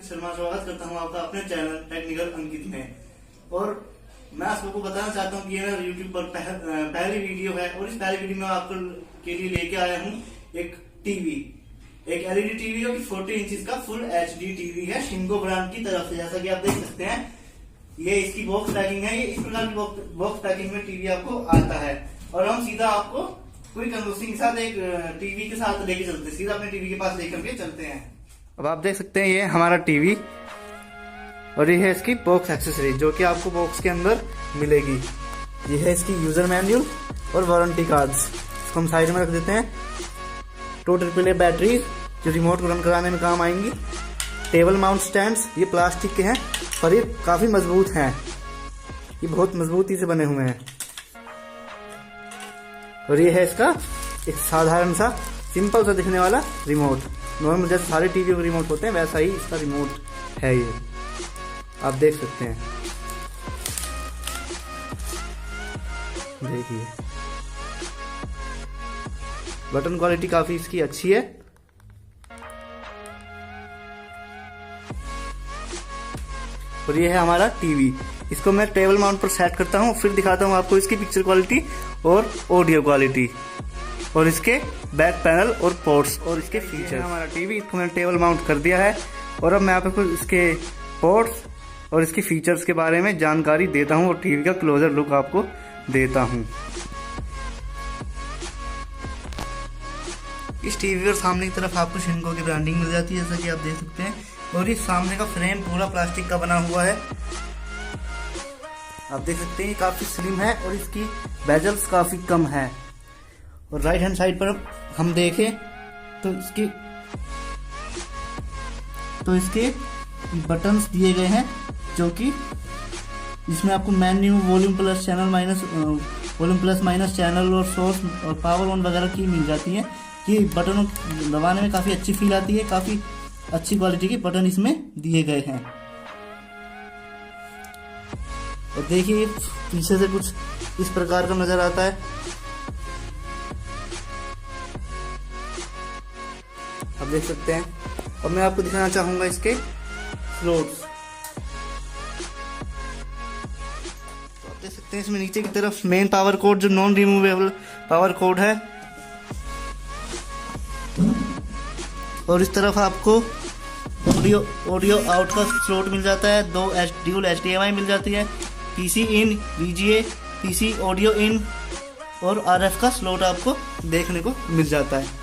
अंकित शर्मा स्वागत करता हूँ आपका अपने चैनल टेक्निकल अंकित में। और मैं आप सबको बताना चाहता हूँ कि ये मेरा यूट्यूब पर पहली वीडियो है और इस पहली वीडियो में आपको के लिए लेके आया हूँ एक टीवी, एक एलईडी टीवी जो कि 40 इंच का फुल एचडी टीवी है शिंगो ब्रांड की तरफ से। जैसा कि आप देख सकते हैं ये इसकी बॉक्स पैकिंग है। ये इस प्रकार की बॉक्स पैकिंग में टीवी आपको आता है और हम सीधा आपको क्विक अनबॉक्सिंग के साथ एक टीवी के साथ लेके चलते हैं, सीधा अपने टीवी के पास लेकर के चलते हैं। अब आप देख सकते हैं ये हमारा टीवी और ये है इसकी बॉक्स एक्सेसरीज जो कि आपको बॉक्स के अंदर मिलेगी। ये है इसकी यूजर मैन्युअल और वारंटी कार्ड्स, इसको हम साइड में रख देते हैं। 2 AAA बैटरी जो रिमोट को रन कराने में काम आएंगी। टेबल माउंट स्टैंड्स, ये प्लास्टिक के हैं और ये काफी मजबूत हैं, ये बहुत मजबूती से बने हुए हैं। और ये है इसका एक साधारण सा सिंपल सा दिखने वाला रिमोट। नॉर्मल जैसे सारे टीवी के रिमोट होते हैं वैसा ही इसका रिमोट है। ये आप देख सकते हैं, देखिए बटन क्वालिटी काफी इसकी अच्छी है। और ये है हमारा टीवी, इसको मैं टेबल माउंट पर सेट करता हूँ, फिर दिखाता हूँ आपको इसकी पिक्चर क्वालिटी और ऑडियो क्वालिटी और इसके बैक पैनल और पोर्ट्स और इसके फीचर। हमारा टीवी, इसको मैंने टेबल माउंट कर दिया है और अब मैं आपको इसके पोर्ट्स और इसके फीचर्स के बारे में जानकारी देता हूँ और टीवी का क्लोजर लुक आपको देता हूँ। इस टीवी और सामने की तरफ आपको शिंगो की ब्रांडिंग मिल जाती है जैसा कि आप देख सकते हैं। और इस सामने का फ्रेम पूरा प्लास्टिक का बना हुआ है, आप देख सकते हैं काफी स्लिम है और इसकी बेजल्स काफी कम है। और राइट हैंड साइड पर हम देखें तो इसके बटन्स दिए गए हैं जो कि इसमें आपको menu, volume plus channel minus, volume plus minus channel और सोर्स और पावर ऑन वगैरह की मिल जाती है। ये बटनों दबाने में काफी अच्छी फील आती है, काफी अच्छी क्वालिटी के बटन इसमें दिए गए हैं। और देखिए पीछे से कुछ इस प्रकार का नजर आता है, आप देख सकते हैं। और मैं आपको दिखाना चाहूंगा इसके स्लोट्स, तो आप देख सकते हैं इसमें नीचे की तरफ मेन पावर कोड जो नॉन रिमूवेबल पावर कोड है और इस तरफ आपको ऑडियो आउट का स्लॉट मिल जाता है। 2 ड्यूल HDMI मिल जाती है, PC in, VGA, PC audio in और RF का स्लॉट आपको देखने को मिल जाता है।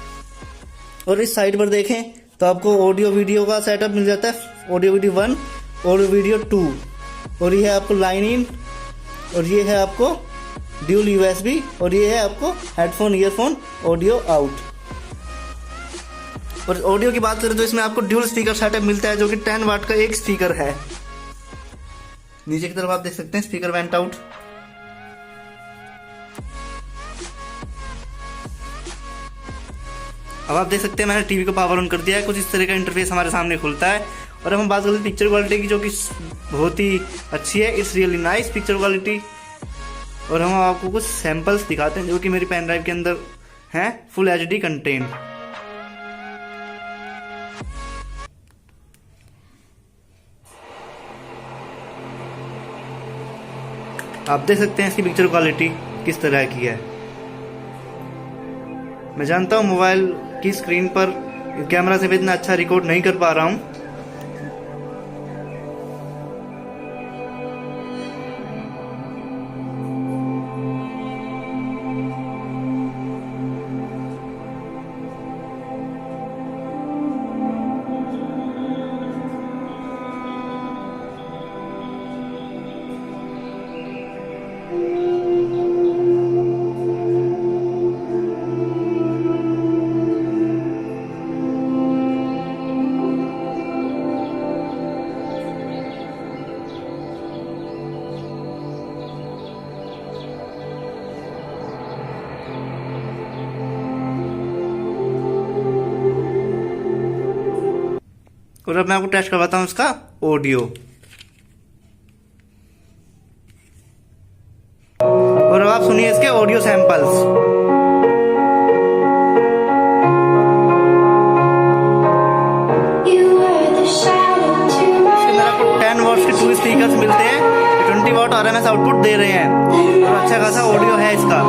और इस साइड पर देखें तो आपको ऑडियो वीडियो का सेटअप मिल जाता है, ऑडियो वीडियो 1, ऑडियो वीडियो 2। और ये है आपको लाइन इन और ये है आपको ड्यूल USB और ये है आपको हेडफोन ईयरफोन ऑडियो आउट। और ऑडियो की बात करें तो इसमें आपको ड्यूल स्पीकर सेटअप मिलता है जो कि 10 वाट का एक स्पीकर है। नीचे की तरफ आप देख सकते हैं स्पीकर वेंट आउट। अब आप देख सकते हैं मैंने टीवी को पावर ऑन कर दिया है, कुछ इस तरह का इंटरफेस हमारे सामने खुलता है। और अब हम बात करते हैं पिक्चर क्वालिटी की जो कि बहुत ही अच्छी है, it's really nice picture quality. और हम आपको कुछ सैंपल्स दिखाते हैं जो कि मेरी पेन ड्राइव के अंदर हैं, फुल HD कंटेंट। आप देख सकते हैं इसकी पिक्चर क्वालिटी किस तरह की है। मैं जानता हूं मोबाइल की स्क्रीन पर कैमरा से भी इतना अच्छा रिकॉर्ड नहीं कर पा रहा हूं। और अब मैं आपको टेस्ट करवाता हूं इसका ऑडियो। और अब आप सुनिए इसके audio samples. You were the shadow watts के 2 स्पीकर्स मिलते हैं, 20 वॉट RMS आउटपुट दे रहे हैं और अच्छा खासा ऑडियो है इसका।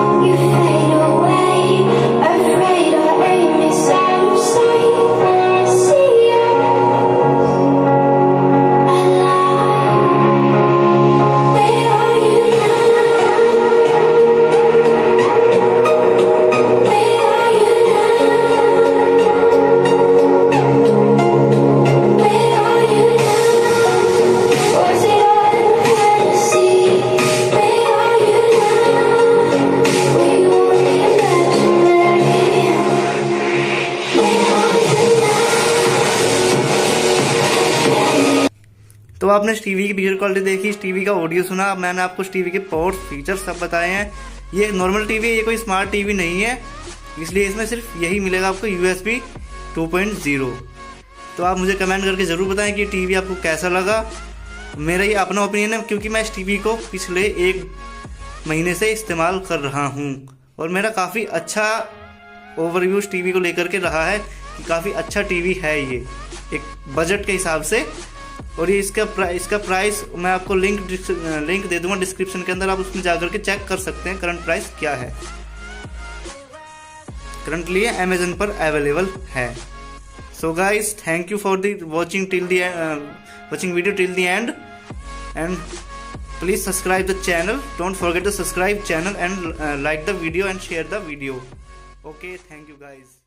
तो आपने इस टीवी की पिक्चर क्वालिटी देखी, इस टीवी का ऑडियो सुना, मैंने आपको इस टीवी के पोर्ट्स फीचर्स सब बताए हैं। ये नॉर्मल टीवी है, ये कोई स्मार्ट टीवी नहीं है, इसलिए इसमें सिर्फ यही मिलेगा आपको USB 2.0। तो आप मुझे कमेंट करके ज़रूर बताएं कि टीवी आपको कैसा लगा। मेरा ये अपना ओपिनियन है, क्योंकि मैं इस टीवी को पिछले 1 महीने से इस्तेमाल कर रहा हूँ और मेरा काफ़ी अच्छा ओवरव्यू इस टीवी को लेकर के रहा है कि काफ़ी अच्छा टीवी है ये एक बजट के हिसाब से। और ये इसका प्राइस मैं आपको लिंक दे दूंगा डिस्क्रिप्शन के अंदर, आप उसमें जाकर के चेक कर सकते हैं करंट प्राइस क्या है। करंटली ये अमेजन पर अवेलेबल है। So guys, thank you for the watching video till the end, and please subscribe the channel. Don't forget to subscribe channel and like the video and share the video. Okay, thank you guys.